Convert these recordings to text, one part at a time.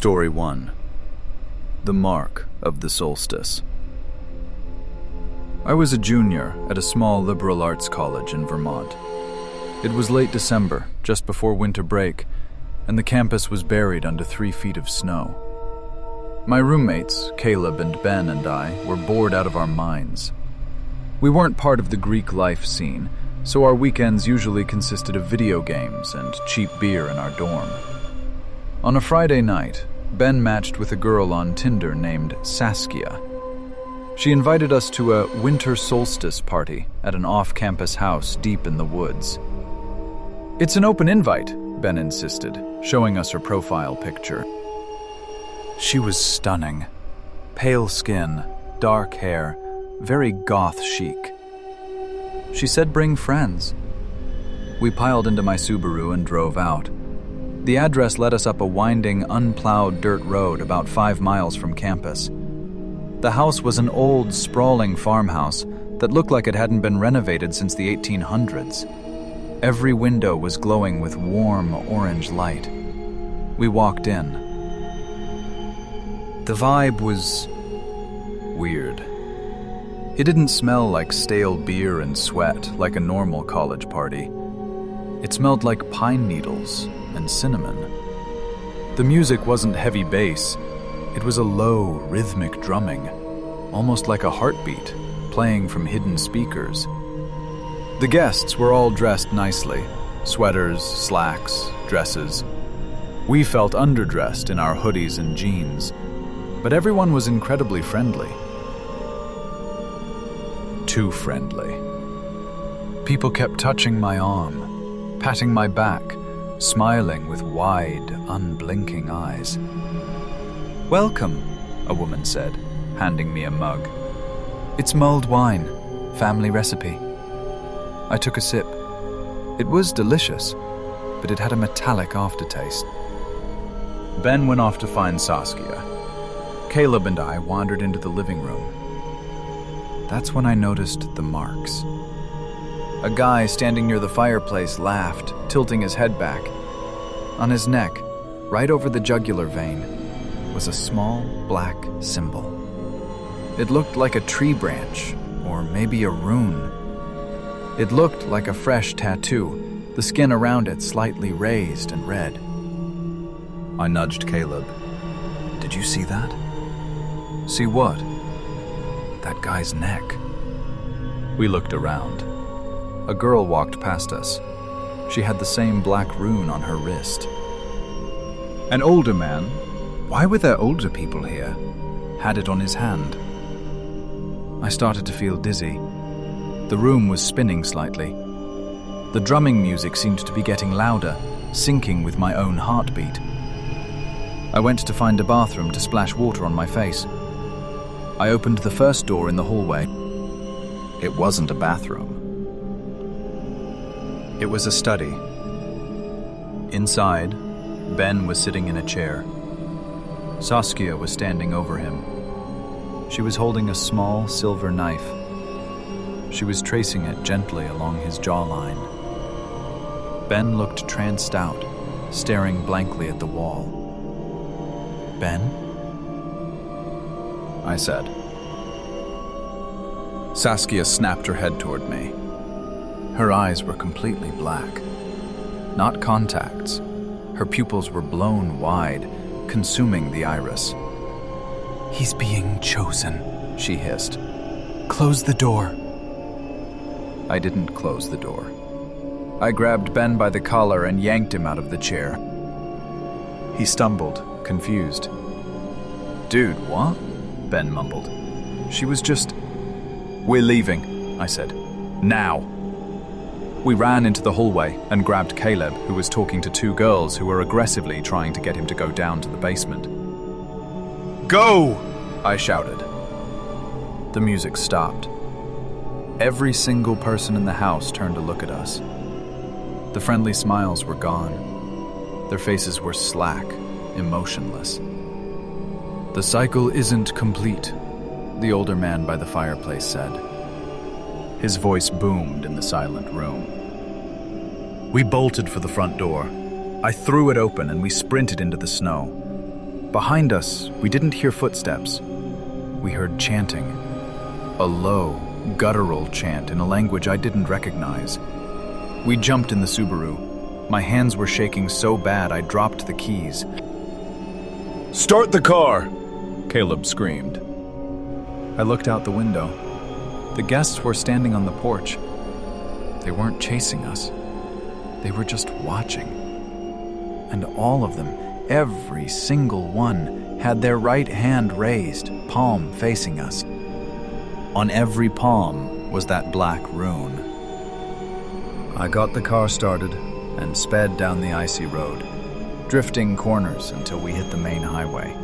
Story 1. The Mark of the Solstice. I was a junior at a small liberal arts college in Vermont. It was late December, just before winter break, and the campus was buried under 3 feet of snow. My roommates, Caleb and Ben, and I were bored out of our minds. We weren't part of the Greek life scene, so our weekends usually consisted of video games and cheap beer in our dorm. On a Friday night, Ben matched with a girl on Tinder named Saskia. She invited us to a winter solstice party at an off-campus house deep in the woods. "It's an open invite," Ben insisted, showing us her profile picture. She was stunning. Pale skin, dark hair, very goth chic. She said bring friends. We piled into my Subaru and drove out. The address led us up a winding, unplowed dirt road about 5 miles from campus. The house was an old, sprawling farmhouse that looked like it hadn't been renovated since the 1800s. Every window was glowing with warm, orange light. We walked in. The vibe was weird. It didn't smell like stale beer and sweat like a normal college party. It smelled like pine needles and cinnamon. The music wasn't heavy bass. It was a low, rhythmic drumming, almost like a heartbeat, playing from hidden speakers. The guests were all dressed nicely, sweaters, slacks, dresses. We felt underdressed in our hoodies and jeans, but everyone was incredibly friendly. Too friendly. People kept touching my arm, patting my back, smiling with wide, unblinking eyes. "Welcome," a woman said, handing me a mug. "It's mulled wine, family recipe." I took a sip. It was delicious, but it had a metallic aftertaste. Ben went off to find Saskia. Caleb and I wandered into the living room. That's when I noticed the marks. A guy standing near the fireplace laughed, tilting his head back. On his neck, right over the jugular vein, was a small black symbol. It looked like a tree branch, or maybe a rune. It looked like a fresh tattoo, the skin around it slightly raised and red. I nudged Caleb. "Did you see that?" "See what?" "That guy's neck." We looked around. A girl walked past us. She had the same black rune on her wrist. An older man, why were there older people here, had it on his hand. I started to feel dizzy. The room was spinning slightly. The drumming music seemed to be getting louder, syncing with my own heartbeat. I went to find a bathroom to splash water on my face. I opened the first door in the hallway. It wasn't a bathroom. It was a study. Inside, Ben was sitting in a chair. Saskia was standing over him. She was holding a small silver knife. She was tracing it gently along his jawline. Ben looked tranced out, staring blankly at the wall. "Ben?" I said. Saskia snapped her head toward me. Her eyes were completely black. Not contacts. Her pupils were blown wide, consuming the iris. "He's being chosen," she hissed. "Close the door." I didn't close the door. I grabbed Ben by the collar and yanked him out of the chair. He stumbled, confused. "Dude, what?" Ben mumbled. "She was just..." "We're leaving," I said. "Now." We ran into the hallway and grabbed Caleb, who was talking to 2 girls who were aggressively trying to get him to go down to the basement. "Go!" I shouted. The music stopped. Every single person in the house turned to look at us. The friendly smiles were gone. Their faces were slack, emotionless. "The cycle isn't complete," the older man by the fireplace said. His voice boomed in the silent room. We bolted for the front door. I threw it open and we sprinted into the snow. Behind us, we didn't hear footsteps. We heard chanting. A low, guttural chant in a language I didn't recognize. We jumped in the Subaru. My hands were shaking so bad I dropped the keys. "Start the car!" Caleb screamed. I looked out the window. The guests were standing on the porch. They weren't chasing us. They were just watching. And all of them, every single one, had their right hand raised, palm facing us. On every palm was that black rune. I got the car started and sped down the icy road, drifting corners until we hit the main highway.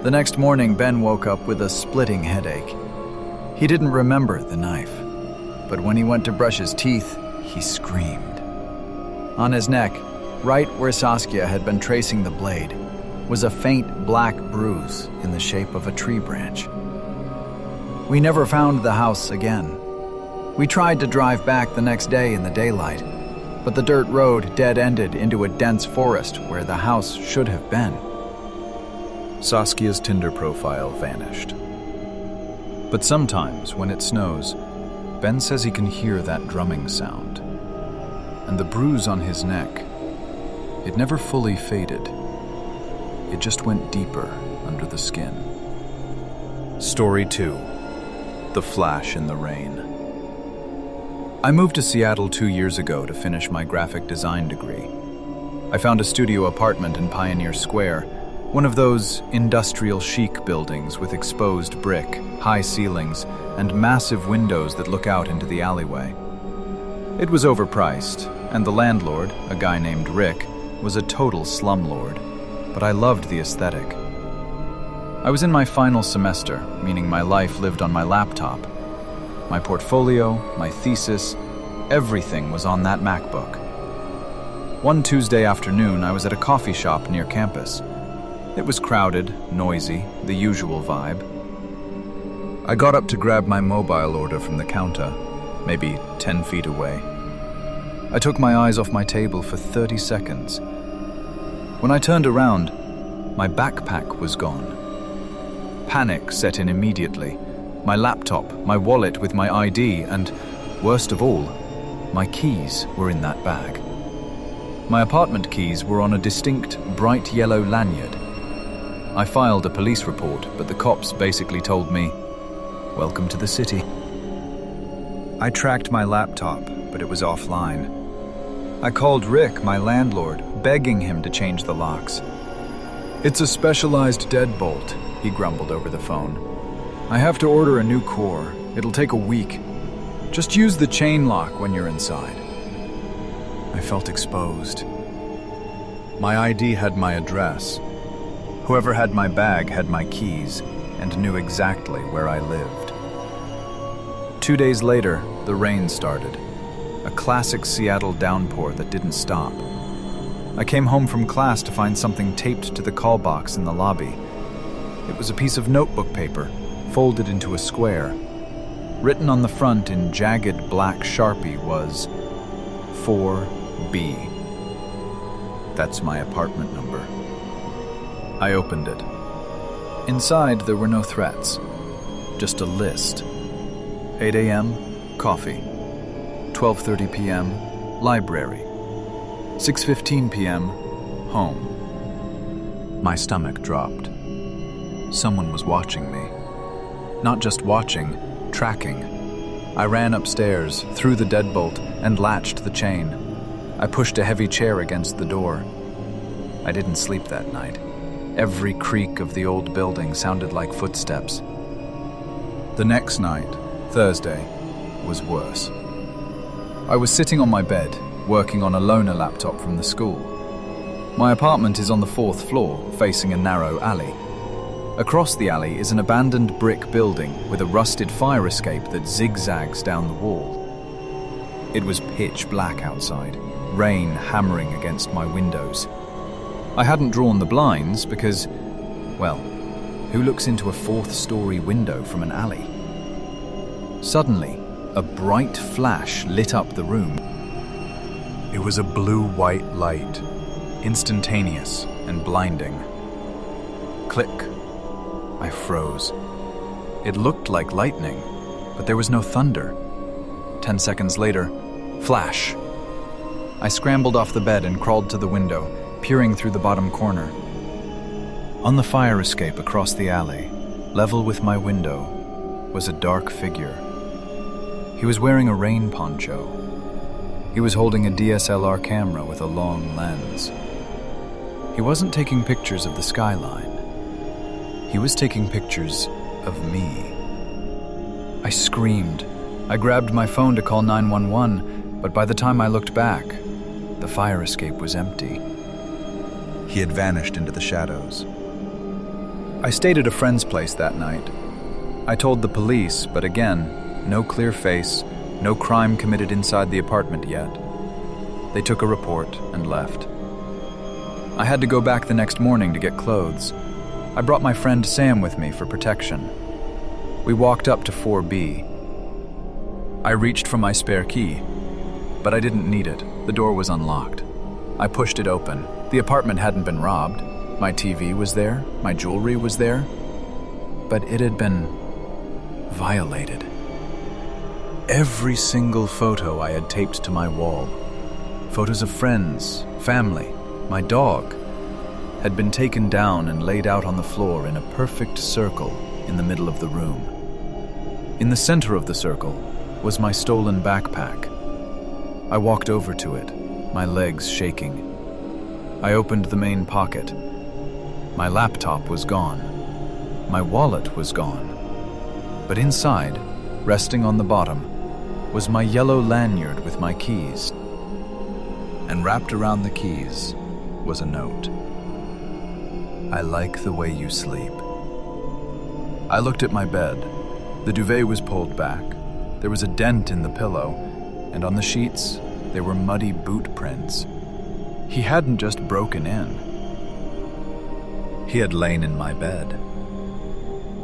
The next morning, Ben woke up with a splitting headache. He didn't remember the knife, but when he went to brush his teeth, he screamed. On his neck, right where Saskia had been tracing the blade, was a faint black bruise in the shape of a tree branch. We never found the house again. We tried to drive back the next day in the daylight, but the dirt road dead-ended into a dense forest where the house should have been. Saskia's Tinder profile vanished. But sometimes, when it snows, Ben says he can hear that drumming sound. And the bruise on his neck, it never fully faded. It just went deeper under the skin. Story 2. The Flash in the Rain. I moved to Seattle 2 years ago to finish my graphic design degree. I found a studio apartment in Pioneer Square, one of those industrial chic buildings with exposed brick, high ceilings, and massive windows that look out into the alleyway. It was overpriced, and the landlord, a guy named Rick, was a total slumlord, but I loved the aesthetic. I was in my final semester, meaning my life lived on my laptop. My portfolio, my thesis, everything was on that MacBook. One Tuesday afternoon, I was at a coffee shop near campus. It was crowded, noisy, the usual vibe. I got up to grab my mobile order from the counter, maybe 10 feet away. I took my eyes off my table for 30 seconds. When I turned around, my backpack was gone. Panic set in immediately. My laptop, my wallet with my ID, and, worst of all, my keys were in that bag. My apartment keys were on a distinct, bright yellow lanyard. I filed a police report, but the cops basically told me, "Welcome to the city." I tracked my laptop, but it was offline. I called Rick, my landlord, begging him to change the locks. "It's a specialized deadbolt," he grumbled over the phone. "I have to order a new core. It'll take a week. Just use the chain lock when you're inside." I felt exposed. My ID had my address. Whoever had my bag had my keys and knew exactly where I lived. 2 days later, the rain started. A classic Seattle downpour that didn't stop. I came home from class to find something taped to the call box in the lobby. It was a piece of notebook paper, folded into a square. Written on the front in jagged black Sharpie was 4B. That's my apartment number. I opened it. Inside, there were no threats, just a list. 8 a.m., coffee. 12:30 p.m., library. 6:15 p.m., home. My stomach dropped. Someone was watching me. Not just watching, tracking. I ran upstairs, threw the deadbolt, and latched the chain. I pushed a heavy chair against the door. I didn't sleep that night. Every creak of the old building sounded like footsteps. The next night, Thursday, was worse. I was sitting on my bed, working on a loaner laptop from the school. My apartment is on the 4th floor, facing a narrow alley. Across the alley is an abandoned brick building with a rusted fire escape that zigzags down the wall. It was pitch black outside, rain hammering against my windows. I hadn't drawn the blinds because, well, who looks into a 4th-story window from an alley? Suddenly, a bright flash lit up the room. It was a blue-white light, instantaneous and blinding. Click. I froze. It looked like lightning, but there was no thunder. 10 seconds later, flash. I scrambled off the bed and crawled to the window, peering through the bottom corner. On the fire escape across the alley, level with my window, was a dark figure. He was wearing a rain poncho. He was holding a DSLR camera with a long lens. He wasn't taking pictures of the skyline. He was taking pictures of me. I screamed. I grabbed my phone to call 911, but by the time I looked back, the fire escape was empty. He had vanished into the shadows. I stayed at a friend's place that night. I told the police, but again, no clear face, no crime committed inside the apartment yet. They took a report and left. I had to go back the next morning to get clothes. I brought my friend Sam with me for protection. We walked up to 4B. I reached for my spare key, but I didn't need it. The door was unlocked. I pushed it open. The apartment hadn't been robbed. My TV was there, my jewelry was there, but it had been violated. Every single photo I had taped to my wall, photos of friends, family, my dog, had been taken down and laid out on the floor in a perfect circle in the middle of the room. In the center of the circle was my stolen backpack. I walked over to it, my legs shaking. I opened the main pocket. My laptop was gone. My wallet was gone. But inside, resting on the bottom, was my yellow lanyard with my keys. And wrapped around the keys was a note. I like the way you sleep. I looked at my bed. The duvet was pulled back. There was a dent in the pillow, and on the sheets, there were muddy boot prints. He hadn't just broken in. He had lain in my bed.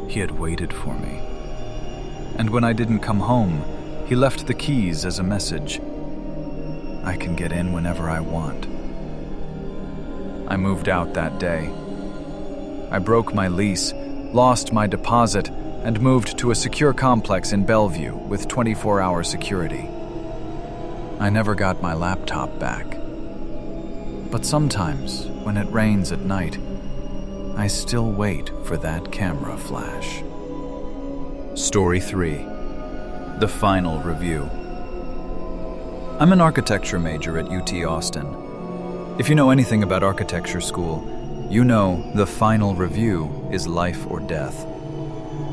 He had waited for me. And when I didn't come home, he left the keys as a message. I can get in whenever I want. I moved out that day. I broke my lease, lost my deposit, and moved to a secure complex in Bellevue with 24-hour security. I never got my laptop back. But sometimes, when it rains at night, I still wait for that camera flash. Story 3. The Final Review. I'm an architecture major at UT Austin. If you know anything about architecture school, you know the final review is life or death.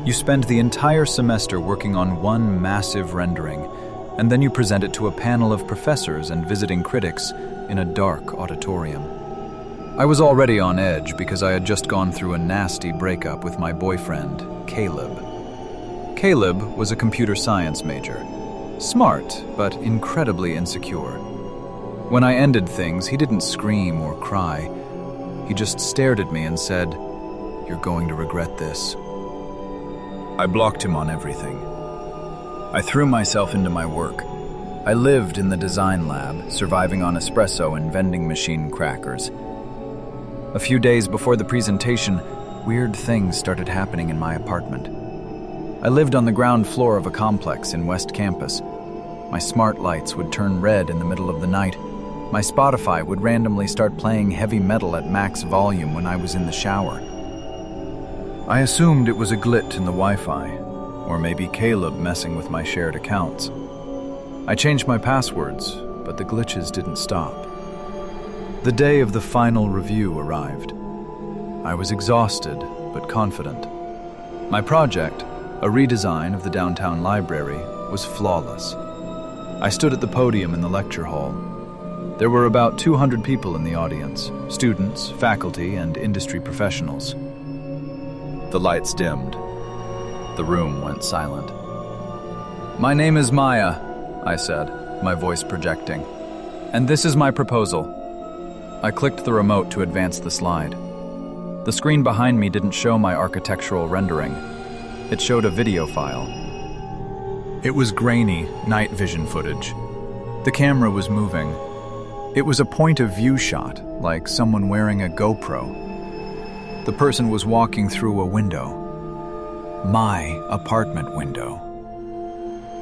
You spend the entire semester working on one massive rendering, and then you present it to a panel of professors and visiting critics in a dark auditorium. I was already on edge because I had just gone through a nasty breakup with my boyfriend, Caleb. Caleb was a computer science major. Smart, but incredibly insecure. When I ended things, he didn't scream or cry. He just stared at me and said, "You're going to regret this." I blocked him on everything. I threw myself into my work. I lived in the design lab, surviving on espresso and vending machine crackers. A few days before the presentation, weird things started happening in my apartment. I lived on the ground floor of a complex in West Campus. My smart lights would turn red in the middle of the night. My Spotify would randomly start playing heavy metal at max volume when I was in the shower. I assumed it was a glitch in the Wi-Fi, or maybe Caleb messing with my shared accounts. I changed my passwords, but the glitches didn't stop. The day of the final review arrived. I was exhausted, but confident. My project, a redesign of the downtown library, was flawless. I stood at the podium in the lecture hall. There were about 200 people in the audience, students, faculty, and industry professionals. The lights dimmed. The room went silent. "My name is Maya," I said, my voice projecting. "And this is my proposal." I clicked the remote to advance the slide. The screen behind me didn't show my architectural rendering. It showed a video file. It was grainy, night vision footage. The camera was moving. It was a point of view shot, like someone wearing a GoPro. The person was walking through a window. My apartment window.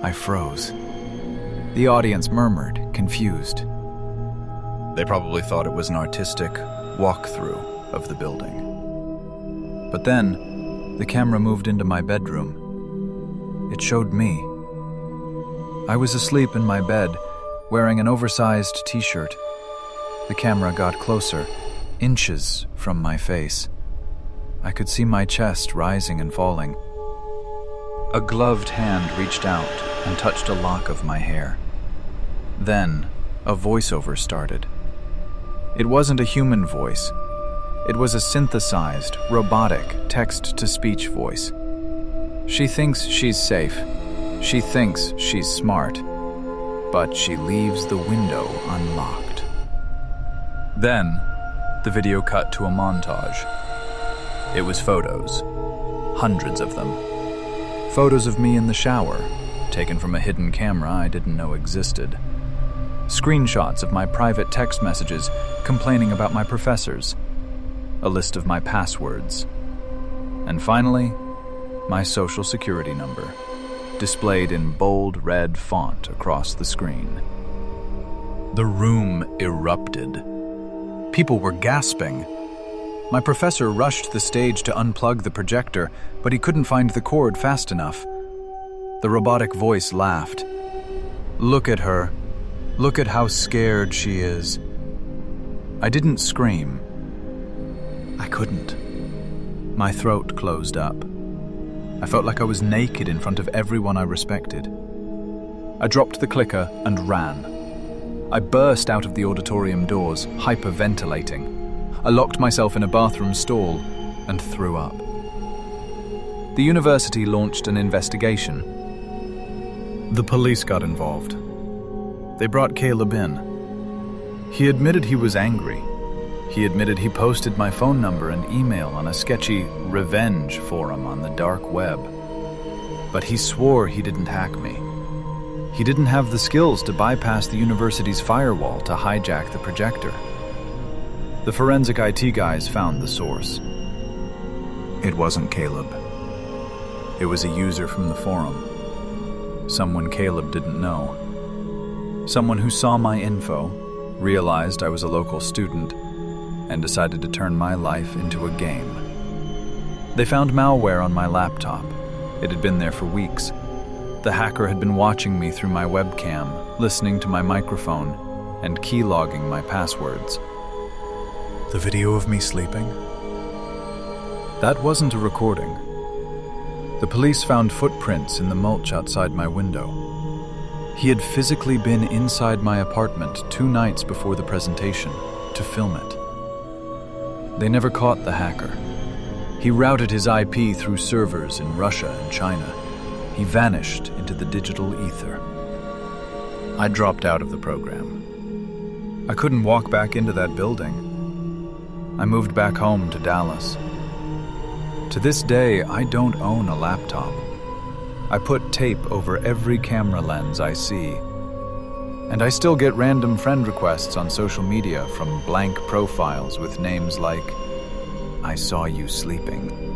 I froze. The audience murmured, confused. They probably thought it was an artistic walkthrough of the building. But then, the camera moved into my bedroom. It showed me. I was asleep in my bed, wearing an oversized t-shirt. The camera got closer, inches from my face. I could see my chest rising and falling. A gloved hand reached out and touched a lock of my hair. Then, a voiceover started. It wasn't a human voice. It was a synthesized, robotic, text-to-speech voice. She thinks she's safe. She thinks she's smart. But she leaves the window unlocked. Then, the video cut to a montage. It was photos. Hundreds of them. Photos of me in the shower, taken from a hidden camera I didn't know existed. Screenshots of my private text messages complaining about my professors. A list of my passwords. And finally, my social security number, displayed in bold red font across the screen. The room erupted. People were gasping. My professor rushed the stage to unplug the projector, but he couldn't find the cord fast enough. The robotic voice laughed. "Look at her. Look at how scared she is." I didn't scream. I couldn't. My throat closed up. I felt like I was naked in front of everyone I respected. I dropped the clicker and ran. I burst out of the auditorium doors, hyperventilating. I locked myself in a bathroom stall and threw up. The university launched an investigation. The police got involved. They brought Caleb in. He admitted he was angry. He admitted he posted my phone number and email on a sketchy revenge forum on the dark web. But he swore he didn't hack me. He didn't have the skills to bypass the university's firewall to hijack the projector. The forensic IT guys found the source. It wasn't Caleb. It was a user from the forum. Someone Caleb didn't know. Someone who saw my info, realized I was a local student, and decided to turn my life into a game. They found malware on my laptop. It had been there for weeks. The hacker had been watching me through my webcam, listening to my microphone, and keylogging my passwords. The video of me sleeping? That wasn't a recording. The police found footprints in the mulch outside my window. He had physically been inside my apartment 2 nights before the presentation to film it. They never caught the hacker. He routed his IP through servers in Russia and China. He vanished into the digital ether. I dropped out of the program. I couldn't walk back into that building. I moved back home to Dallas. To this day, I don't own a laptop. I put tape over every camera lens I see. And I still get random friend requests on social media from blank profiles with names like, "I saw you sleeping."